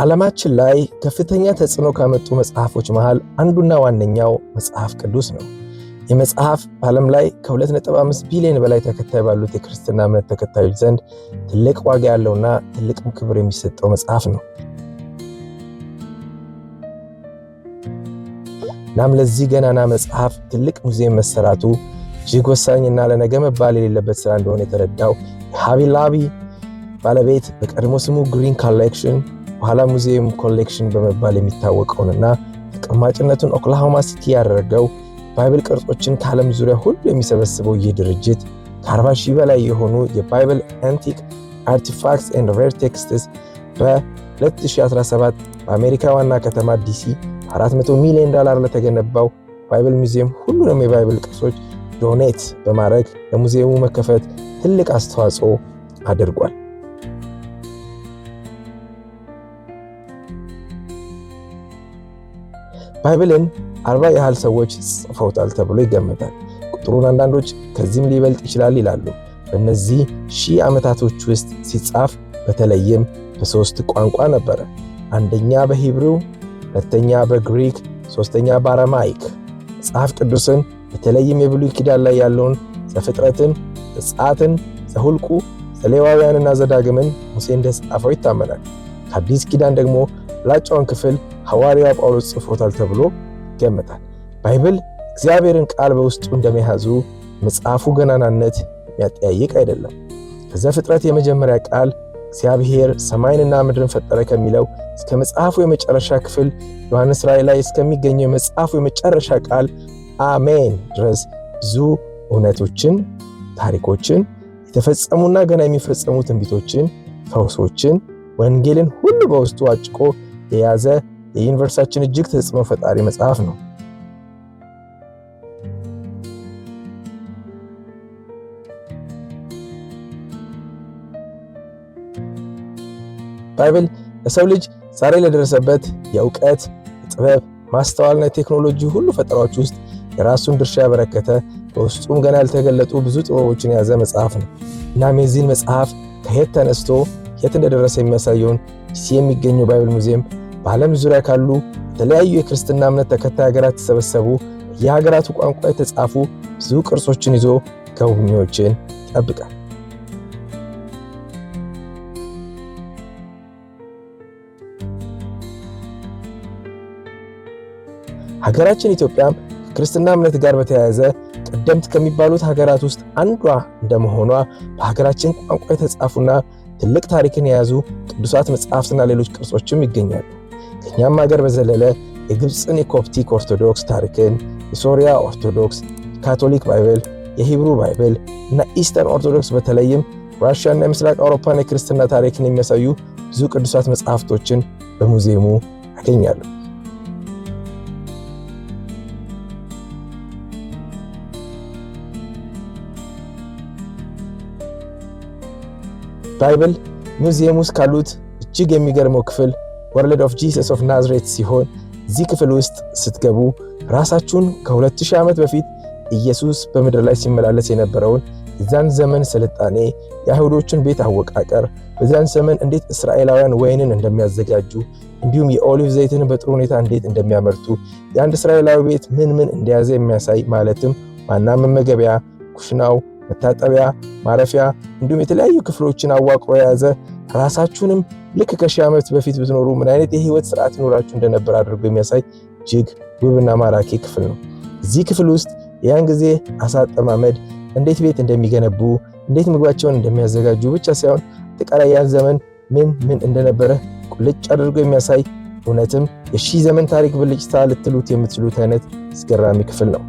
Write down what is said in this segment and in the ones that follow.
ዓለማችን ላይ ከፍተኛ ተጽዕኖ ካመጡ መጽሐፎች መሃል አንዱና ዋነኛው መጽሐፍ ቅዱስ ነው። ይህ መጽሐፍ በዓለም ላይ ከ2.5 ቢሊዮን በላይ ተከታይ ባሉት የክርስትና እምነት ተከታዮች ዘንድ ትልቅ ዋጋ ያለውና ትልቅም ክብር የሚሰጠው መጽሐፍ ነው። እናም ለዚህ ገናና መጽሐፍ ትልቅ ሙዚየም መሰራቱ እጅግ ወሳኝና ለነገ መባል የሌለበት ሥራ እንደሆነ የተረዳው የሃቢ ላቢ ባለቤት በቀድሞ ስሙ ግሪን ኮሌክሽን በኋላ ሙዚየም ኮሌክሽን በመባል የሚታወቀውንና ተቀማጭነቱን ኦክላሆማ ሲቲ ያደረገው ባይብል ቅርጾችን ከዓለም ዙሪያ ሁሉ የሚሰበስበው ይህ ድርጅት ከ40 ሺህ በላይ የሆኑ የባይብል አንቲክ አርቲፋክትስ ኤንድ ሬር ቴክስትስ በ2017 በአሜሪካ ዋና ከተማ ዲሲ $400 ሚሊዮን ለተገነባው ባይብል ሙዚየም ሁሉንም የባይብል ቅርሶች ዶኔት በማድረግ ለሙዚየሙ መከፈት ትልቅ አስተዋጽኦ አድርጓል። ባይብልን 40 ያህል ሰዎች ጽፈውታል ተብሎ ይገመታል። ቁጥሩን አንዳንዶች ከዚህም ሊበልጥ ይችላል ይላሉ። በእነዚህ ሺህ ዓመታቶች ውስጥ ሲጻፍ በተለይም በሶስት ቋንቋ ነበረ። አንደኛ በሂብሩ፣ ሁለተኛ በግሪክ፣ ሶስተኛ በአረማይክ። መጽሐፍ ቅዱስን በተለይም የብሉይ ኪዳን ላይ ያለውን ዘፍጥረትን፣ ዘጸአትን፣ ዘሁልቁ፣ ዘሌዋውያንና ዘዳግምን ሙሴ እንደጻፈው ይታመናል። ከአዲስ ኪዳን ደግሞ ላጫውን ክፍል ሐዋርያው ጳውሎስ ጽፎታል ተብሎ ይገመታል። ባይብል እግዚአብሔርን ቃል በውስጡ እንደመያዙ መጽሐፉ ገናናነት የሚያጠያይቅ አይደለም። ከዘፍጥረት የመጀመሪያ ቃል እግዚአብሔር ሰማይንና ምድርን ፈጠረ ከሚለው እስከ መጽሐፉ የመጨረሻ ክፍል ዮሐንስ ራእይ ላይ እስከሚገኘው የመጽሐፉ የመጨረሻ ቃል አሜን ድረስ ብዙ እውነቶችን፣ ታሪኮችን፣ የተፈጸሙና ገና የሚፈጸሙ ትንቢቶችን፣ ፈውሶችን፣ ወንጌልን ሁሉ በውስጡ አጭቆ የያዘ የዩኒቨርሳችን እጅግ ተጽዕኖ ፈጣሪ መጽሐፍ ነው። ባይብል ለሰው ልጅ ዛሬ ለደረሰበት የእውቀት፣ የጥበብ፣ ማስተዋልና የቴክኖሎጂ ሁሉ ፈጠራዎች ውስጥ የራሱን ድርሻ ያበረከተ በውስጡም ገና ያልተገለጡ ብዙ ጥበቦችን የያዘ መጽሐፍ ነው። እናም የዚህን መጽሐፍ ከየት ተነስቶ የት እንደደረሰ የሚያሳየውን ዲሲ የሚገኘው ባይብል ሙዚየም በዓለም ዙሪያ ካሉ የተለያዩ የክርስትና እምነት ተከታይ ሀገራት የተሰበሰቡ የሀገራቱ ቋንቋ የተጻፉ ብዙ ቅርሶችን ይዞ ጎብኚዎችን ይጠብቃል። ሀገራችን ኢትዮጵያም ከክርስትና እምነት ጋር በተያያዘ ቀደምት ከሚባሉት ሀገራት ውስጥ አንዷ እንደመሆኗ በሀገራችን ቋንቋ የተጻፉና ትልቅ ታሪክን የያዙ ቅዱሳት መጽሐፍትና ሌሎች ቅርሶችም ይገኛሉ። ከኛም ሀገር በዘለለ የግብፅን የኮፕቲክ ኦርቶዶክስ ታሪክን፣ የሶሪያ ኦርቶዶክስ፣ የካቶሊክ ባይብል፣ የሂብሩ ባይብል እና ኢስተርን ኦርቶዶክስ በተለይም ራሽያና የምስራቅ አውሮፓን የክርስትና ታሪክን የሚያሳዩ ብዙ ቅዱሳት መጽሐፍቶችን በሙዚየሙ ያገኛሉ። ባይብል ሙዚየም ውስጥ ካሉት እጅግ የሚገርመው ክፍል ወርልድ ኦፍ ጂሰስ ኦፍ ናዝሬት ሲሆን እዚህ ክፍል ውስጥ ስትገቡ ራሳችሁን ከ2000 ዓመት በፊት ኢየሱስ በምድር ላይ ሲመላለስ የነበረውን የዛን ዘመን ስልጣኔ፣ የአይሁዶችን ቤት አወቃቀር፣ በዛን ዘመን እንዴት እስራኤላውያን ወይንን እንደሚያዘጋጁ እንዲሁም የኦሊቭ ዘይትን በጥሩ ሁኔታ እንዴት እንደሚያመርቱ የአንድ እስራኤላዊ ቤት ምን እንደያዘ የሚያሳይ ማለትም ዋና መመገቢያ፣ ኩሽናው፣ መታጠቢያ፣ ማረፊያ እንዲሁም የተለያዩ ክፍሎችን አዋቅሮ የያዘ ራሳችሁንም ልክ ከ1000 ዓመት በፊት ብትኖሩ ምን አይነት የህይወት ስርዓት ይኖራችሁ እንደነበር አድርጎ የሚያሳይ እጅግ ውብና ማራኪ ክፍል ነው። እዚህ ክፍል ውስጥ ያን ጊዜ አሳ አጠማመድ፣ እንዴት ቤት እንደሚገነቡ፣ እንዴት ምግባቸውን እንደሚያዘጋጁ ብቻ ሳይሆን አጠቃላይ ያን ዘመን ምን እንደነበረ ቁልጭ አድርጎ የሚያሳይ እውነትም የ1000 ዘመን ታሪክ ብልጭታ ልትሉት የምትችሉት አይነት አስገራሚ ክፍል ነው።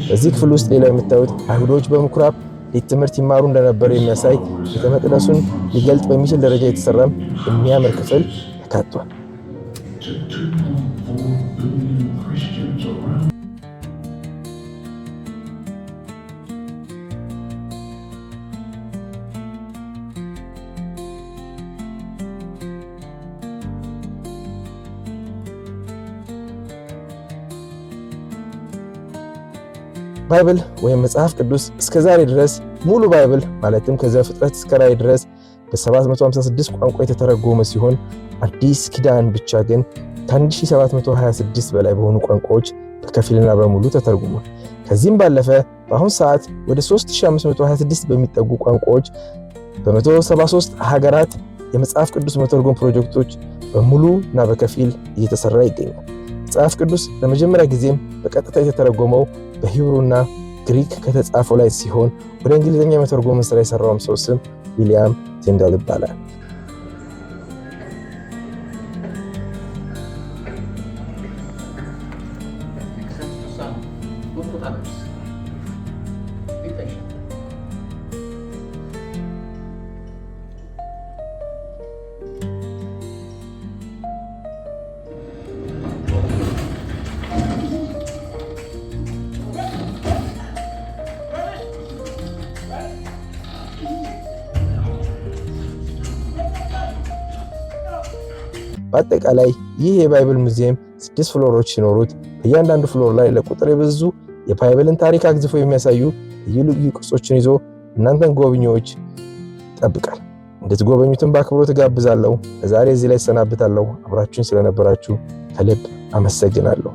በዚህ ክፍል ውስጥ ሌላ የምታዩት አይሁዶች በምኩራብ ሌት ትምህርት ይማሩ እንደነበረ የሚያሳይ ቤተ መቅደሱን ሊገልጥ በሚችል ደረጃ የተሰራም የሚያምር ክፍል ተካቷል። ባይብል ወይም መጽሐፍ ቅዱስ እስከ ዛሬ ድረስ ሙሉ ባይብል ማለትም ከዘፍጥረት እስከ ራዕይ ድረስ በ756 ቋንቋ የተተረጎመ ሲሆን አዲስ ኪዳን ብቻ ግን ከ1726 በላይ በሆኑ ቋንቋዎች በከፊልና በሙሉ ተተርጉሟል። ከዚህም ባለፈ በአሁን ሰዓት ወደ 3526 በሚጠጉ ቋንቋዎች በ173 ሀገራት የመጽሐፍ ቅዱስ መተርጎም ፕሮጀክቶች በሙሉ እና በከፊል እየተሰራ ይገኛል። መጽሐፍ ቅዱስ ለመጀመሪያ ጊዜም በቀጥታ የተተረጎመው በሂብሩና ግሪክ ከተጻፈው ላይ ሲሆን ወደ እንግሊዝኛ መተርጎምን ስራ የሰራውም ሰው ስም ዊሊያም ቲንደል ይባላል። በአጠቃላይ ይህ የባይብል ሙዚየም 6 ፍሎሮች ሲኖሩት በእያንዳንዱ ፍሎር ላይ ለቁጥር የበዙ የባይብልን ታሪክ አግዝፎ የሚያሳዩ ልዩ ልዩ ቅርጾችን ይዞ እናንተን ጎብኚዎች ይጠብቃል። እንድትጎበኙትን በአክብሮት ጋብዛለሁ። ለዛሬ እዚህ ላይ እሰናብታለሁ። አብራችሁን ስለነበራችሁ ከልብ አመሰግናለሁ።